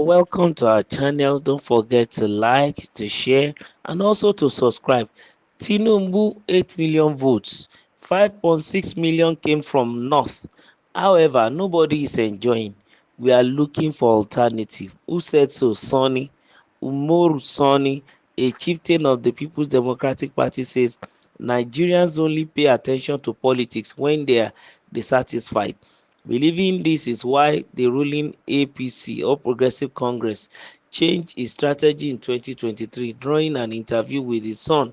Welcome to our channel. Don't forget to like, to share, and also to subscribe. TINUBU 8 million votes, 5.6 million came from North. However, nobody is enjoying. We are looking for alternative. Who said so? Sonny. Umoru Sonny, a chieftain of the People's Democratic Party, says Nigerians only pay attention to politics when they are dissatisfied. Believing this is why the ruling APC or Progressive Congress changed its strategy in 2023, drawing an interview with his son.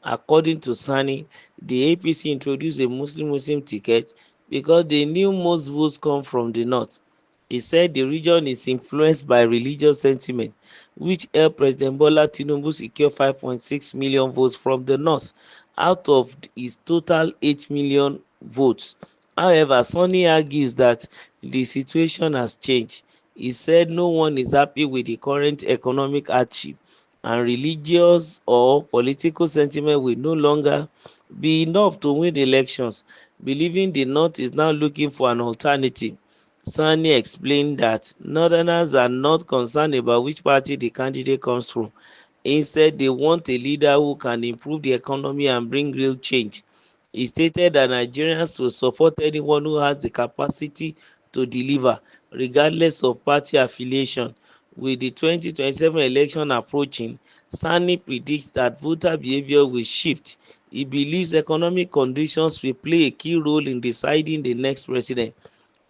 According to Sani, the APC introduced a Muslim ticket because they knew most votes come from the north. He said the region is influenced by religious sentiment, which helped President Bola Tinubu secure 5.6 million votes from the north out of his total 8 million votes. However, Sani argues that the situation has changed. He said no one is happy with the current economic hardship and religious or political sentiment will no longer be enough to win elections, believing the North is now looking for an alternative. Sani explained that Northerners are not concerned about which party the candidate comes from. Instead, they want a leader who can improve the economy and bring real change. He stated that Nigerians will support anyone who has the capacity to deliver, regardless of party affiliation. With the 2027 election approaching, Sani predicts that voter behavior will shift. He believes economic conditions will play a key role in deciding the next president.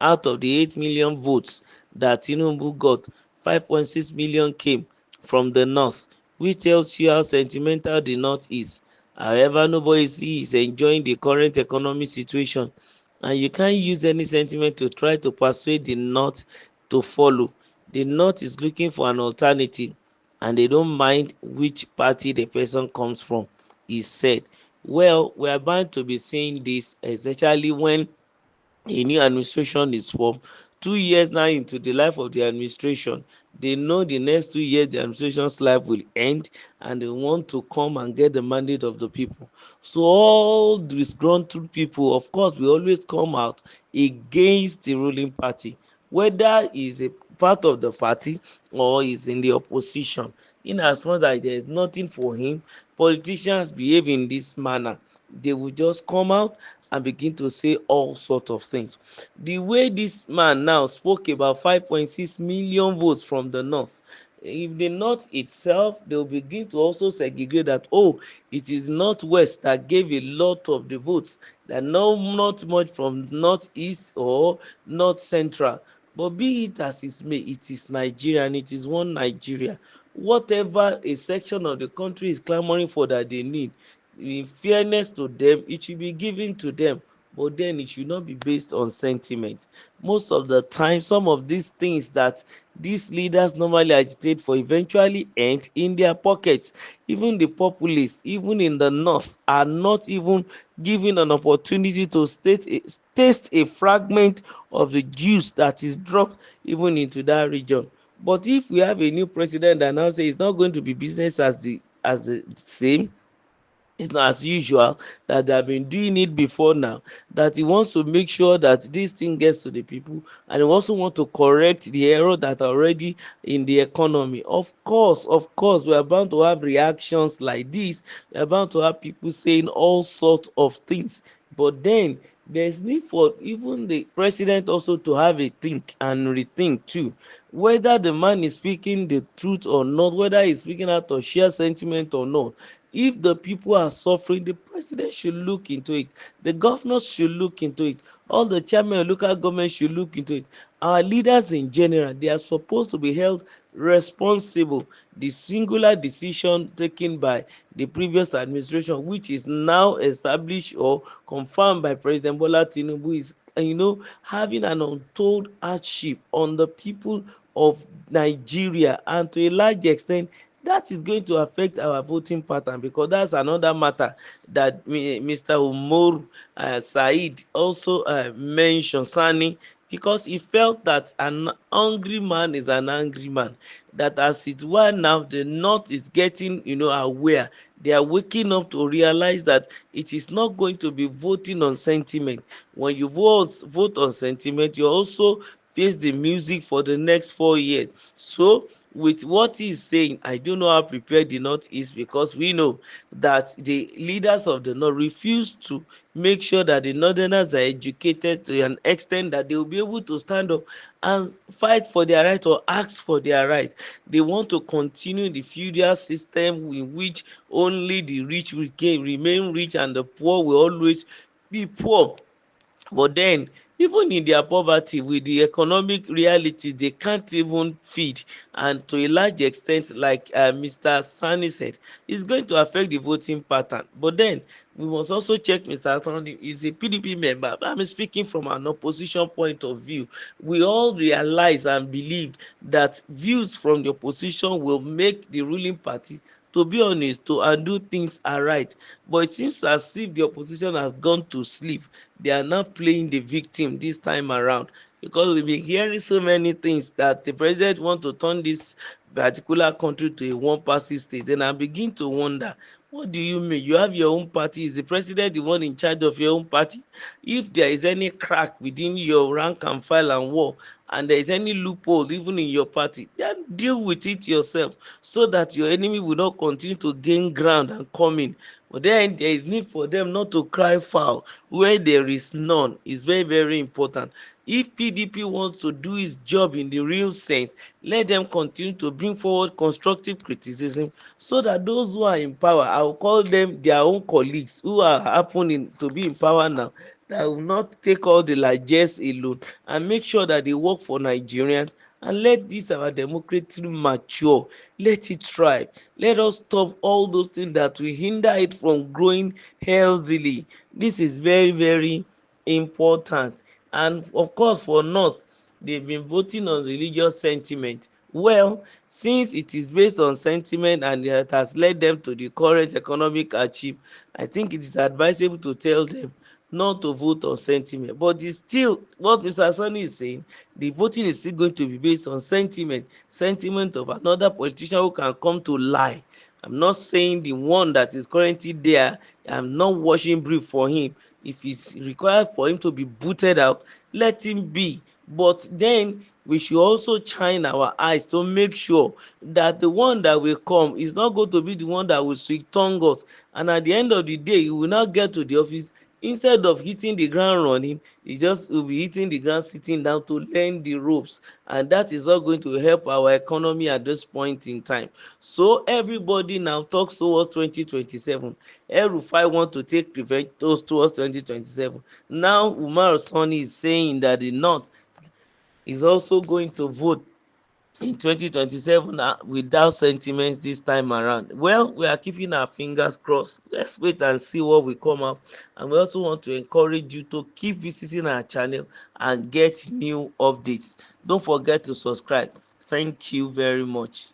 Out of the 8 million votes that Tinubu got, 5.6 million came from the north, which tells you how sentimental the north is. However, nobody is enjoying the current economic situation, and you can't use any sentiment to try to persuade the north to follow. The north is looking for an alternative, and they don't mind which party the person comes from, he said. Well, we are bound to be seeing this, especially when a new administration is formed. 2 years now into the life of the administration, they know the next 2 years the administration's life will end, and they want to come and get the mandate of the people. So all disgruntled people, of course, will always come out against the ruling party, whether is a part of the party or is in the opposition. In as much as there is nothing for him, politicians behave in this manner. They will just come out and begin to say all sorts of things. The way this man now spoke about 5.6 million votes from the north, if the north itself, they will begin to also segregate that, oh, it is northwest that gave a lot of the votes, that not much from northeast or north central. But be it as it may, it is Nigeria and it is one Nigeria. Whatever a section of the country is clamoring for that they need, in fairness to them, it should be given to them, but then it should not be based on sentiment. Most of the time, some of these things that these leaders normally agitate for eventually end in their pockets. Even the populists, even in the north, are not even given an opportunity to taste a fragment of the juice that is dropped even into that region. But if we have a new president that now says it's not going to be business as the same, it's not as usual, that they have been doing it before now, that he wants to make sure that this thing gets to the people, and he also want to correct the error that are already in the economy. Of course we are bound to have reactions like this. We are bound to have people saying all sorts of things, but then there's need for even the president also to have a think and rethink too, whether the man is speaking the truth or not, whether he's speaking out of sheer sentiment or not. If the people are suffering, the president should look into it, the governors should look into it, all the chairmen of local government should look into it. Our leaders in general, they are supposed to be held responsible. The singular decision taken by the previous administration, which is now established or confirmed by President Bola Tinubu, is having an untold hardship on the people of Nigeria, and to a large extent that is going to affect our voting pattern, because that's another matter that Mr. Umar Said also mentioned, Sani, because he felt that an hungry man is an angry man, that as it were now the north is getting aware. They are waking up to realize that it is not going to be voting on sentiment. When you vote on sentiment, you're also face the music for the next 4 years. So with what he's saying, I don't know how prepared the north is, because we know that the leaders of the north refuse to make sure that the northerners are educated to an extent that they will be able to stand up and fight for their right or ask for their right. They want to continue the feudal system in which only the rich will remain rich and the poor will always be poor. But then, even in their poverty, with the economic realities, they can't even feed. And to a large extent, like Mr. Sani said, it's going to affect the voting pattern. But then we must also check Mr. Sani is a PDP member. I'm speaking from an opposition point of view. We all realize and believe that views from the opposition will make the ruling party, to be honest, to undo things aright. But it seems as if the opposition has gone to sleep. They are not playing the victim this time around, because we've been hearing so many things that the president want to turn this particular country to a one party state. Then I begin to wonder, what do you mean? You have your own party. Is the president the one in charge of your own party? If there is any crack within your rank and file and wall, and there is any loophole even in your party, then deal with it yourself, so that your enemy will not continue to gain ground and come in. But then there is need for them not to cry foul where there is none. Is very, very important. If PDP wants to do its job in the real sense, let them continue to bring forward constructive criticism, so that those who are in power, I will call them their own colleagues who are happening to be in power now, that will not take all the largesse alone, and make sure that they work for Nigerians, and let this our democracy mature, let it thrive. Let us stop all those things that will hinder it from growing healthily. This is very, very important. And of course, for north, they've been voting on religious sentiment. Well, since it is based on sentiment and it has led them to the current economic achieve, I think it is advisable to tell them not to vote on sentiment. But it's still what Mr. Sani is saying, the voting is still going to be based on sentiment of another politician who can come to lie. I'm not saying the one that is currently there, I'm not washing brief for him. If it's required for him to be booted out, let him be. But then we should also shine our eyes to make sure that the one that will come is not going to be the one that will sweet tongue us, and at the end of the day he will not get to the office. Instead of hitting the ground running, he just will be hitting the ground sitting down to learn the ropes, and that is not going to help our economy at this point in time. So everybody now talks towards 2027. El-Rufai want to take revenge towards 2027. Now Umar Sani is saying that the north is also going to vote in 2027 without sentiments this time around. Well, we are keeping our fingers crossed. Let's wait and see what will come up. And we also want to encourage you to keep visiting our channel and get new updates. Don't forget to subscribe. Thank you very much.